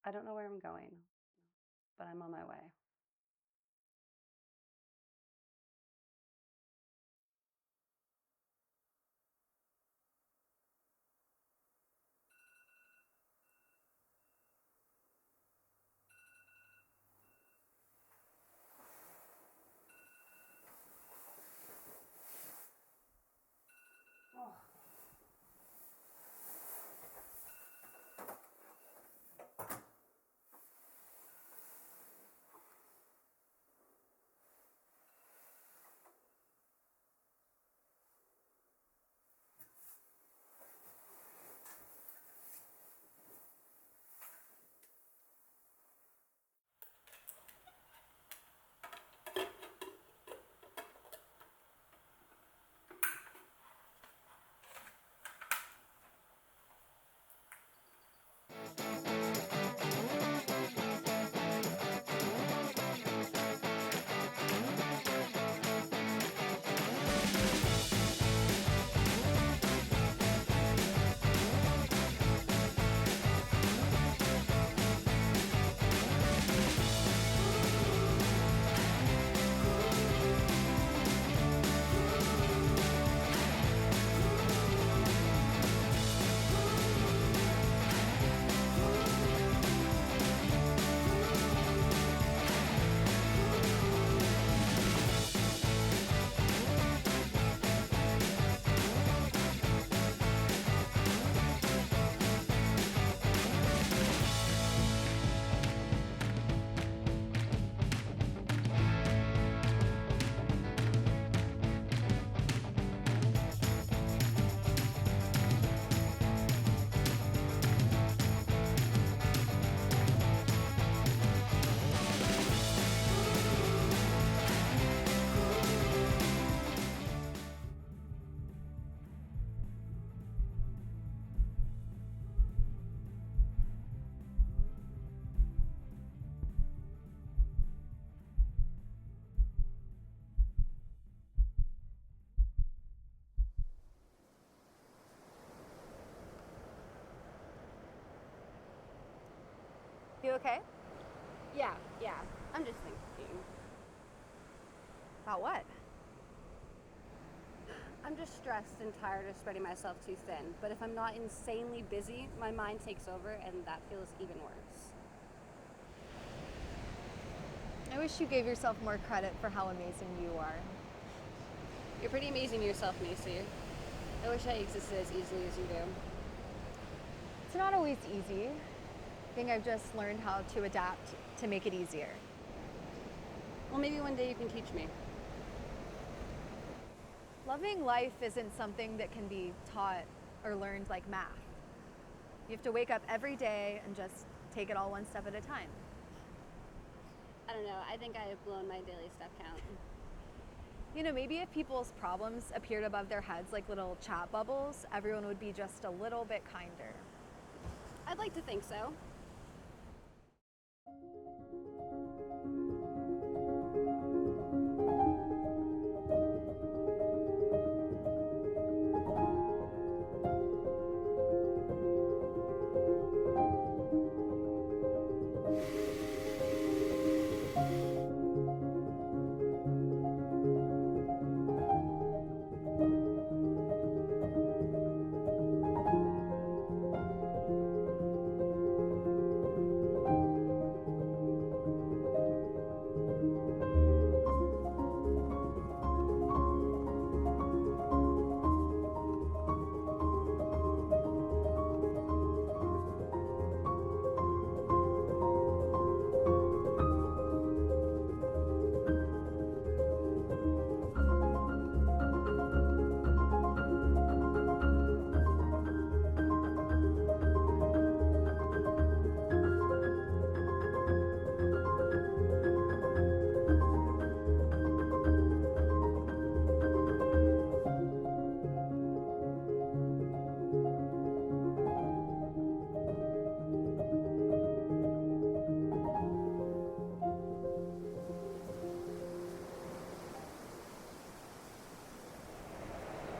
I don't know where I'm going, but I'm on my way. Oh. You okay? Yeah. I'm just thinking. About what? I'm just stressed and tired of spreading myself too thin. But if I'm not insanely busy, my mind takes over, and that feels even worse. I wish you gave yourself more credit for how amazing you are. You're pretty amazing yourself, Macy. I wish I existed as easily as you do. It's not always easy. I think I've just learned how to adapt to make it easier. Well, maybe one day you can teach me. Loving life isn't something that can be taught or learned like math. You have to wake up every day and just take it all one step at a time. I don't know. I think I have blown my daily step count. You know, maybe if people's problems appeared above their heads like little chat bubbles, everyone would be just a little bit kinder. I'd like to think so.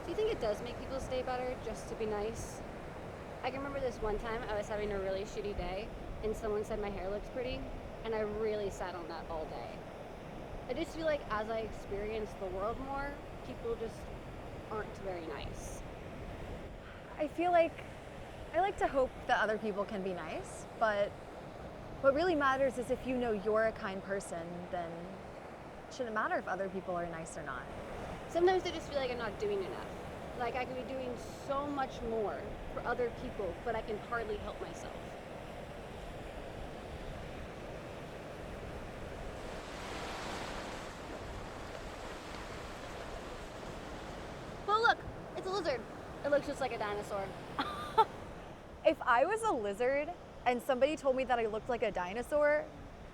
Do you think it does make people stay better just to be nice? I can remember this one time I was having a really shitty day, and someone said my hair looks pretty, and I really sat on that all day. I just feel like as I experience the world more, people just aren't very nice. I feel like I like to hope that other people can be nice, but what really matters is if you know you're a kind person, then it shouldn't matter if other people are nice or not. Sometimes I just feel like I'm not doing enough. Like I could be doing so much more for other people, but I can hardly help myself. Oh look, it's a lizard. It looks just like a dinosaur. If I was a lizard and somebody told me that I looked like a dinosaur,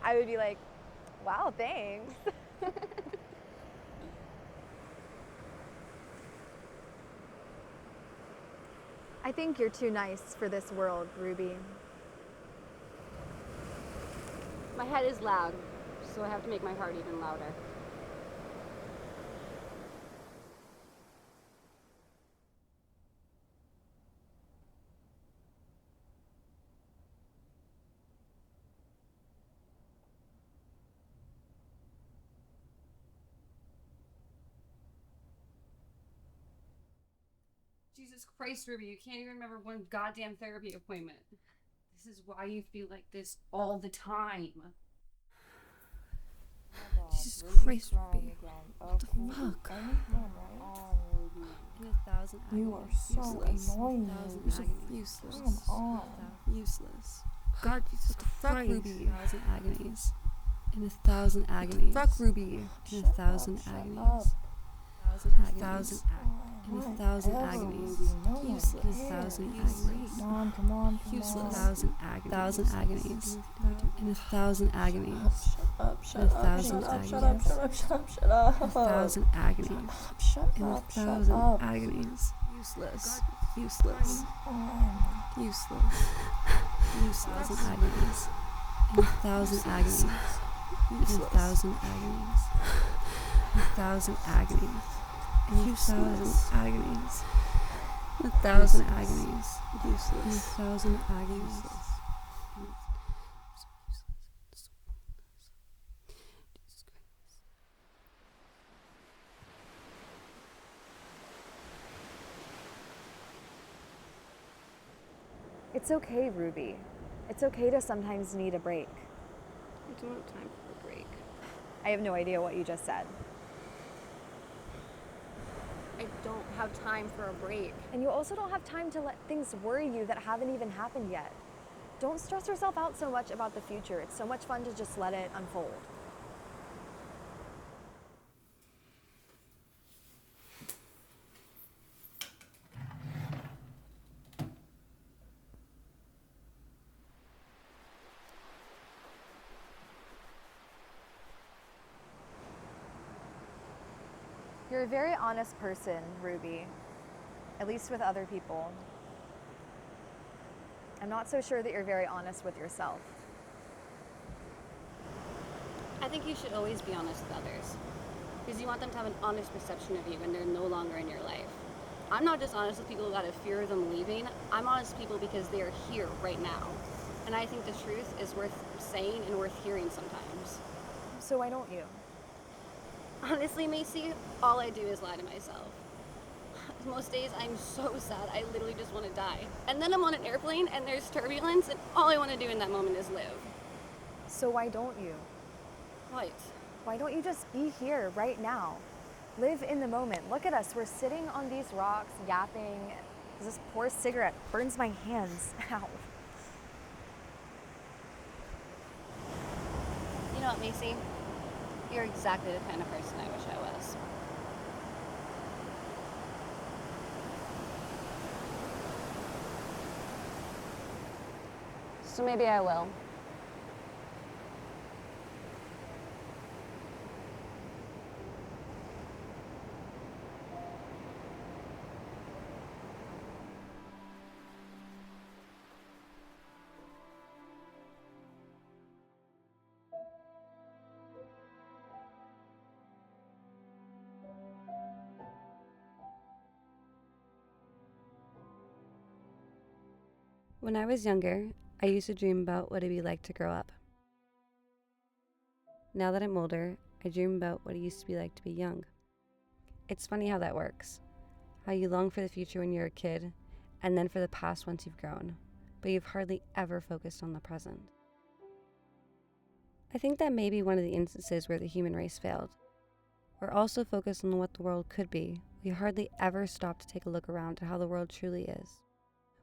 I would be like, wow, thanks. I think you're too nice for this world, Ruby. My head is loud, so I have to make my heart even louder. Jesus Christ, Ruby, you can't even remember one goddamn therapy appointment. This is why you feel like this all the time. Jesus Christ, Ruby. What the fuck? In 1,000 agonies. You are so annoying. You're so useless. Useless. God, Jesus Christ. Ruby. 1,000 agonies. In 1,000 agonies. Fuck Ruby. In 1,000 agonies. 1,000 in 1,000 agonies. Useless. In 1,000 agonies. Come on. Useless. 1,000 agonies. In 1,000 agonies. Shut up. 1,000 agonies. In 1,000 agonies. Useless. Useless. Useless. Useless. 1,000 agonies. In 1,000 agonies. In 1,000 agonies. 1,000 agonies. In 1,000 agonies. 1,000 agonies. Useless. 1,000 agonies. It's okay, Ruby. It's okay to sometimes need a break. I don't have time for a break. I have no idea what you just said. I don't have time for a break. And you also don't have time to let things worry you that haven't even happened yet. Don't stress yourself out so much about the future. It's so much fun to just let it unfold. You're a very honest person, Ruby, at least with other people. I'm not so sure that you're very honest with yourself. I think you should always be honest with others, because you want them to have an honest perception of you when they're no longer in your life. I'm not just honest with people who out of fear of them leaving. I'm honest with people because they are here right now. And I think the truth is worth saying and worth hearing sometimes. So why don't you? Honestly, Macy, all I do is lie to myself. Most days I'm so sad, I literally just want to die. And then I'm on an airplane and there's turbulence and all I want to do in that moment is live. So why don't you? What? Why don't you just be here right now? Live in the moment. Look at us. We're sitting on these rocks, yapping. This poor cigarette burns my hands. Ow. You know what, Macy? You're exactly the kind of person I wish I was. So maybe I will. When I was younger, I used to dream about what it'd be like to grow up. Now that I'm older, I dream about what it used to be like to be young. It's funny how that works. How you long for the future when you're a kid, and then for the past once you've grown, but you've hardly ever focused on the present. I think that may be one of the instances where the human race failed. We're also focused on what the world could be. We hardly ever stop to take a look around at how the world truly is.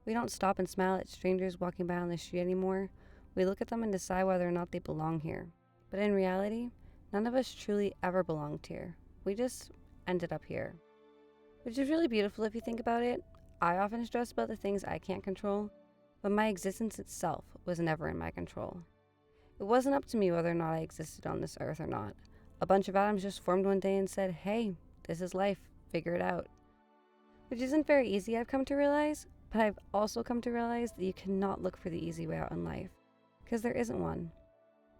We don't stop and smile at strangers walking by on the street anymore. We look at them and decide whether or not they belong here. But in reality, none of us truly ever belonged here. We just ended up here. Which is really beautiful if you think about it. I often stress about the things I can't control, but my existence itself was never in my control. It wasn't up to me whether or not I existed on this earth or not. A bunch of atoms just formed one day and said, hey, this is life, figure it out. Which isn't very easy, I've come to realize, but I've also come to realize that you cannot look for the easy way out in life, because there isn't one.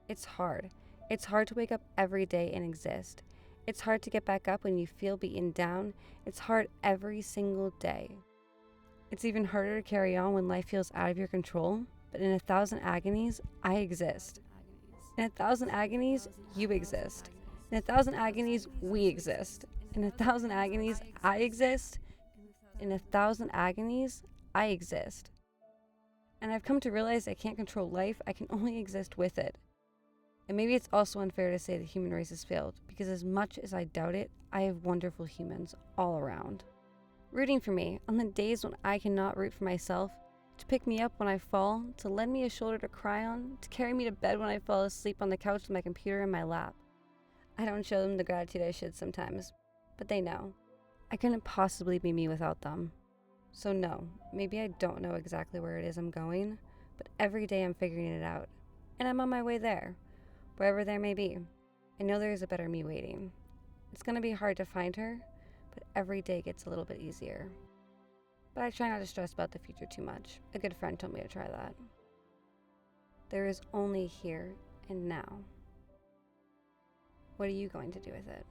It's hard. It's hard to wake up every day and exist. It's hard to get back up when you feel beaten down. It's hard every single day. It's even harder to carry on when life feels out of your control, but in 1,000 agonies, I exist. In 1,000 agonies, you exist. In 1,000 agonies, we exist. In 1,000 agonies, I exist. In 1,000 agonies, I exist. And I've come to realize I can't control life, I can only exist with it. And maybe it's also unfair to say the human race has failed, because as much as I doubt it, I have wonderful humans all around. Rooting for me on the days when I cannot root for myself, to pick me up when I fall, to lend me a shoulder to cry on, to carry me to bed when I fall asleep on the couch with my computer in my lap. I don't show them the gratitude I should sometimes, but they know. I couldn't possibly be me without them. So no, maybe I don't know exactly where it is I'm going, but every day I'm figuring it out, and I'm on my way there, wherever there may be. I know there is a better me waiting. It's gonna be hard to find her, but every day gets a little bit easier. But I try not to stress about the future too much. A good friend told me to try that. There is only here and now. What are you going to do with it?